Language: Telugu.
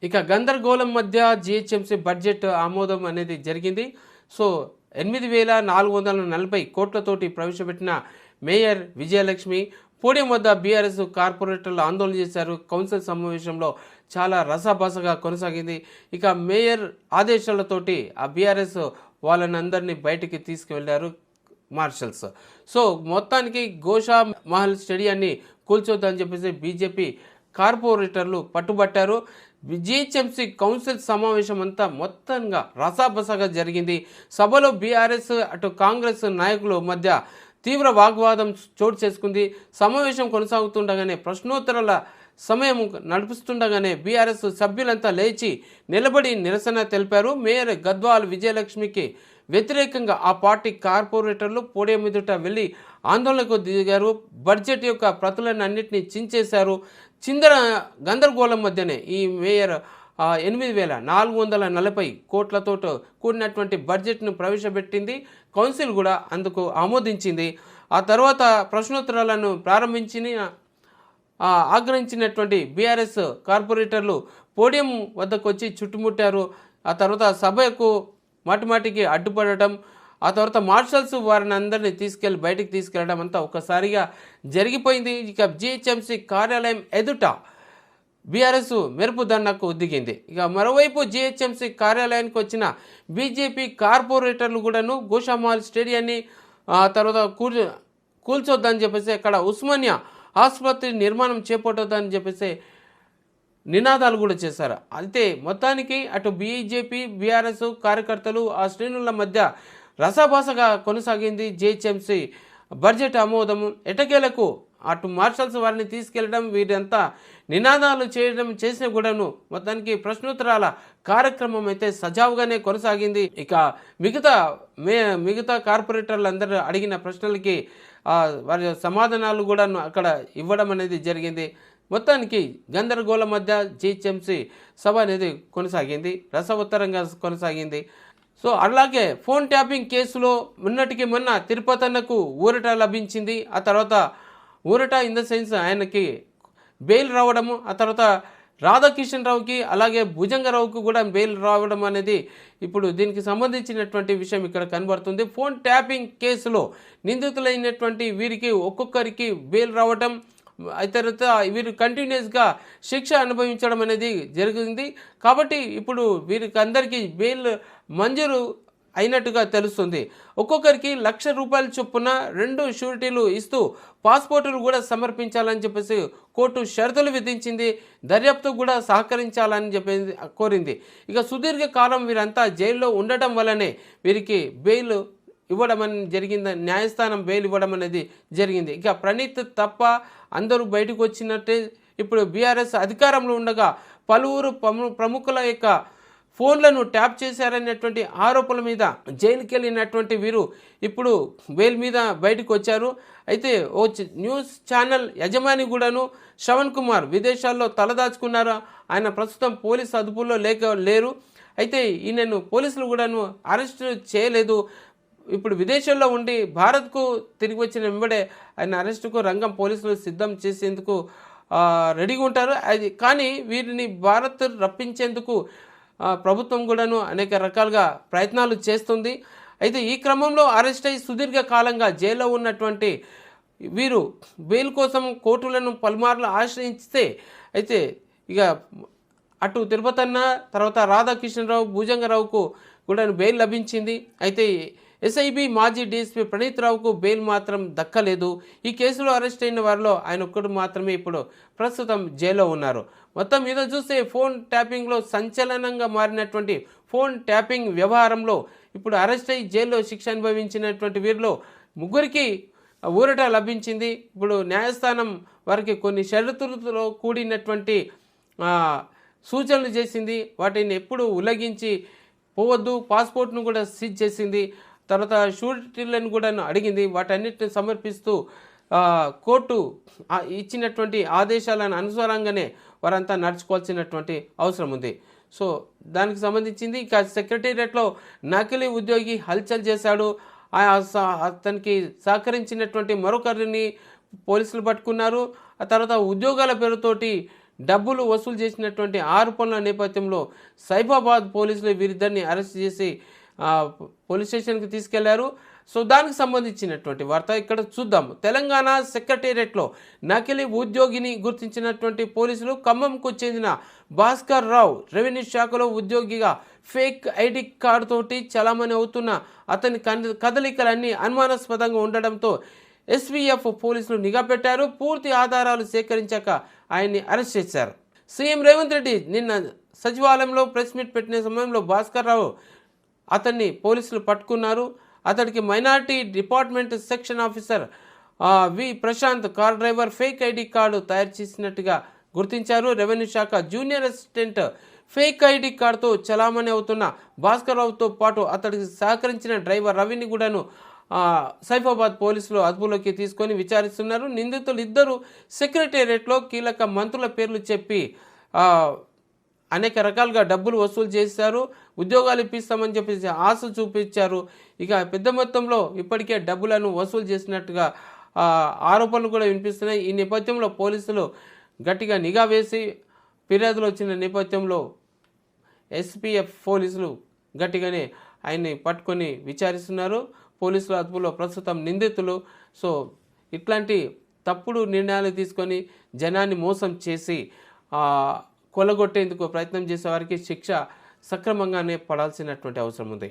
ఇక గందరగోళం మధ్య జిహెచ్ఎంసీ బడ్జెట్ ఆమోదం అనేది జరిగింది. సో 8,440 కోట్లతోటి ప్రవేశపెట్టిన మేయర్ విజయలక్ష్మి పోడియం వద్ద బీఆర్ఎస్ కార్పొరేటర్లు ఆందోళన చేశారు. కౌన్సిల్ సమావేశంలో చాలా రసాబసగా కొనసాగింది. ఇక మేయర్ ఆదేశాలతోటి ఆ బీఆర్ఎస్ వాళ్ళని అందరినీ బయటికి తీసుకువెళ్లారు మార్షల్స్. సో మొత్తానికి గోషా మహల్ స్టేడియాన్ని కూల్చొద్దని చెప్పేసి బీజేపీ కార్పొరేటర్లు పట్టుబట్టారు. జిహెచ్ఎంసీ కౌన్సిల్ సమావేశం అంతా మొత్తంగా రసాబసగా జరిగింది. సభలో బీఆర్ఎస్ అటు కాంగ్రెస్ నాయకుల మధ్య తీవ్ర వాగ్వాదం చోటు చేసుకుంది. సమావేశం కొనసాగుతుండగానే ప్రశ్నోత్తరాల సమయం నడిపిస్తుండగానే బీఆర్ఎస్ సభ్యులంతా లేచి నిలబడి నిరసన తెలిపారు. మేయర్ గద్వాల్ విజయలక్ష్మికి వ్యతిరేకంగా ఆ పార్టీ కార్పొరేటర్లు పోడియం ఎదుట వెళ్ళి ఆందోళనకు దిగారు. బడ్జెట్ యొక్క ప్రతులను అన్నింటినీ చించేశారు. గందరగోళం మధ్యనే ఈ మేయర్ 8,440 కోట్లతో కూడినటువంటి బడ్జెట్ను ప్రవేశపెట్టింది. కౌన్సిల్ కూడా అందుకు ఆమోదించింది. ఆ తర్వాత ప్రశ్నోత్తరాలను ఆగ్రహించినటువంటి బీఆర్ఎస్ కార్పొరేటర్లు పోడియం వద్దకు వచ్చి చుట్టుముట్టారు. ఆ తర్వాత సభకు మాటిమాటికి అడ్డుపడటం, ఆ తర్వాత మార్షల్స్ వారిని అందరినీ బయటికి తీసుకెళ్లడం అంతా ఒక్కసారిగా జరిగిపోయింది. ఇక జిహెచ్ఎంసీ కార్యాలయం ఎదుట బీఆర్ఎస్ మెరుపు దండకు దిగింది. ఇక మరోవైపు జిహెచ్ఎంసీ కార్యాలయానికి వచ్చిన బీజేపీ కార్పొరేటర్లు కూడాను గోషామహల్ స్టేడియాన్ని తర్వాత కూల్చొద్దని చెప్పేసి అక్కడ ఉస్మానియా ఆసుపత్రి నిర్మాణం చేపట్టొద్దని చెప్పేసి నినాదాలు కూడా చేశారు. అయితే మొత్తానికి అటు బీజేపీ బీఆర్ఎస్ కార్యకర్తలు ఆ శ్రేణుల మధ్య రసాభాసగా కొనసాగింది. జిహెచ్ఎంసీ బడ్జెట్ ఆమోదము ఎటకేలకు అటు మార్షల్స్ వారిని తీసుకెళ్లడం, వీరంతా నినాదాలు చేసిన కూడాను మొత్తానికి ప్రశ్నోత్తరాల కార్యక్రమం అయితే సజావుగానే కొనసాగింది. ఇక మిగతా కార్పొరేటర్లు అందరూ అడిగిన ప్రశ్నలకి వారి సమాధానాలు కూడా అక్కడ ఇవ్వడం అనేది జరిగింది. మొత్తానికి గందరగోళం మధ్య జిహెచ్ఎంసీ సభ అనేది కొనసాగింది, రసవత్తరంగా కొనసాగింది. సో అలాగే ఫోన్ ట్యాపింగ్ కేసులో మొన్న తిరుపతన్నకు ఊరట లభించింది. ఆ తర్వాత ఊరట ఇన్ ద సెన్స్ ఆయనకి బెయిల్ రావడము, ఆ తర్వాత రాధాకిషన్ రావుకి అలాగే భుజంగరావుకు కూడా బెయిల్ రావడం అనేది ఇప్పుడు దీనికి సంబంధించినటువంటి విషయం ఇక్కడ కనబడుతుంది. ఫోన్ ట్యాపింగ్ కేసులో నిందితులైనటువంటి వీరికి ఒక్కొక్కరికి బెయిల్ రావడం, తర్వాత వీరు కంటిన్యూస్గా శిక్ష అనుభవించడం అనేది జరిగింది. కాబట్టి ఇప్పుడు వీరికి అందరికీ బెయిల్ మంజూరు అయినట్టుగా తెలుస్తుంది. ఒక్కొక్కరికి ₹1,00,000 చొప్పున 2 షూరిటీలు ఇస్తూ పాస్పోర్టులు కూడా సమర్పించాలని చెప్పేసి కోర్టు షరతులు విధించింది. దర్యాప్తు కూడా సహకరించాలని చెప్పేసి కోరింది. ఇక సుదీర్ఘ కాలం వీరంతా జైల్లో ఉండటం వల్లనే వీరికి బెయిల్ ఇవ్వడం అనేది జరిగింది. న్యాయస్థానం బెయిల్ ఇవ్వడం అనేది జరిగింది. ఇక ప్రణీత్ తప్ప అందరూ బయటకు వచ్చినట్టే. ఇప్పుడు బీఆర్ఎస్ అధికారంలో ఉండగా పలువురు ప్రముఖుల యొక్క ఫోన్లను ట్యాప్ చేశారనేటువంటి ఆరోపణల మీద జైలుకి వెళ్ళినటువంటి వీరు ఇప్పుడు బెయిల్ మీద బయటకు వచ్చారు. అయితే ఓ న్యూస్ ఛానల్ యజమాని కూడాను శ్రవణ్ కుమార్ విదేశాల్లో తలదాచుకున్నారు. ఆయన ప్రస్తుతం పోలీసు అదుపులో లేరు. అయితే ఈయనను పోలీసులు కూడాను అరెస్ట్ చేయలేదు. ఇప్పుడు విదేశాల్లో ఉండి భారత్కు తిరిగి వచ్చిన వెంబడే ఆయన అరెస్టుకు రంగం పోలీసులు సిద్ధం చేసేందుకు రెడీగా ఉంటారు. అది కానీ వీరిని భారత్ రప్పించేందుకు ప్రభుత్వం కూడాను అనేక రకాలుగా ప్రయత్నాలు చేస్తుంది. అయితే ఈ క్రమంలో అరెస్ట్ అయి సుదీర్ఘ కాలంగా జైల్లో ఉన్నటువంటి వీరు బెయిల్ కోసం కోర్టులను పలుమార్లు ఆశ్రయిస్తే అయితే ఇక అటు తిరుపతన్న తర్వాత రాధాకిషన్ రావు భుజంగరావుకు కూడా బెయిల్ లభించింది. అయితే ఎస్ఐబి మాజీ డీఎస్పీ ప్రణీత్ రావుకు బెయిల్ మాత్రం దక్కలేదు. ఈ కేసులో అరెస్ట్ అయిన వారిలో ఆయన ఒక్కడు మాత్రమే ఇప్పుడు ప్రస్తుతం జైల్లో ఉన్నారు. మొత్తం మీద చూస్తే ఫోన్ ట్యాపింగ్లో సంచలనంగా మారినటువంటి ఫోన్ ట్యాపింగ్ వ్యవహారంలో ఇప్పుడు అరెస్ట్ అయ్యి జైల్లో శిక్ష అనుభవించినటువంటి వీరిలో 3కి ఊరట లభించింది. ఇప్పుడు న్యాయస్థానం వారికి కొన్ని షరతులతో కూడినటువంటి సూచనలు చేసింది. వాటిని ఎప్పుడు ఉల్లంఘించి పోవద్దు, పాస్పోర్ట్ను కూడా సీజ్ చేసింది. తర్వాత షూరిటీలను కూడా అడిగింది. వాటన్నిటిని సమర్పిస్తూ కోర్టు ఇచ్చినటువంటి ఆదేశాలను అనుసారంగానే వారంతా నడుచుకోవాల్సినటువంటి అవసరం ఉంది. సో దానికి సంబంధించింది ఇక సెక్రటేరియట్లో నకిలీ ఉద్యోగి హల్చల్ చేశాడు. అతనికి సహకరించినటువంటి మరొకరిని పోలీసులు పట్టుకున్నారు. ఆ తర్వాత ఉద్యోగాల పేరుతోటి డబ్బులు వసూలు చేసినటువంటి ఆరోపణల నేపథ్యంలో సైఫాబాద్ పోలీసులు వీరిద్దరిని అరెస్ట్ చేసి పోలీస్ స్టేషన్కి తీసుకెళ్లారు. సో దానికి సంబంధించినటువంటి వార్త ఇక్కడ చూద్దాం. తెలంగాణ సెక్రటేరియట్లో నకిలీ ఉద్యోగిని గుర్తించినటువంటి పోలీసులు ఖమ్మంకు చెందిన భాస్కర్ రావు రెవెన్యూ శాఖలో ఉద్యోగిగా ఫేక్ ఐడి కార్డు తోటి చలామణి అవుతున్న అతని కదలికలన్నీ అనుమానాస్పదంగా ఉండడంతో ఎస్వీఎఫ్ పోలీసులు నిఘా పెట్టారు. పూర్తి ఆధారాలు సేకరించాక ఆయన్ని అరెస్ట్ చేశారు. సీఎం రేవంత్ రెడ్డి నిన్న సచివాలయంలో ప్రెస్ మీట్ పెట్టిన సమయంలో భాస్కర్ రావు అతన్ని పోలీసులు పట్టుకున్నారు. అతడికి minority department section officer V Prashant car driver fake ID card తయారు చేసినట్టుగా గుర్తించారు. రెవెన్యూ శాఖ జూనియర్ అసిస్టెంట్ ఫేక్ ఐడి కార్డుతో చలామణి అవుతున్న భాస్కర్ రావుతో పాటు అతడికి సహకరించిన డ్రైవర్ రవిని కూడాను సైఫాబాద్ పోలీసులు అదుపులోకి తీసుకొని విచారిస్తున్నారు. నిందితులు ఇద్దరు సెక్రటేరియట్లో కీలక మంత్రుల పేర్లు చెప్పి అనేక రకాలుగా డబ్బులు వసూలు చేశారు. ఉద్యోగాలు ఇప్పిస్తామని చెప్పేసి ఆశ చూపించారు. ఇక పెద్ద మొత్తంలో ఇప్పటికే డబ్బులను వసూలు చేసినట్టుగా ఆరోపణలు కూడా వినిపిస్తున్నాయి. ఈ నేపథ్యంలో పోలీసులు గట్టిగా నిఘా వేసి ఫిర్యాదులు వచ్చిన నేపథ్యంలో ఎస్పీఎఫ్ పోలీసులు గట్టిగానే ఆయన్ని పట్టుకొని విచారిస్తున్నారు. పోలీసుల అదుపులో ప్రస్తుతం నిందితులు. సో ఇట్లాంటి తప్పుడు నిర్ణయాలు తీసుకొని జనాన్ని మోసం చేసి కొలగొట్టేందుకు ప్రయత్నం చేసే వారికి శిక్ష సక్రమంగానే పడాల్సినటువంటి అవసరం ఉంది.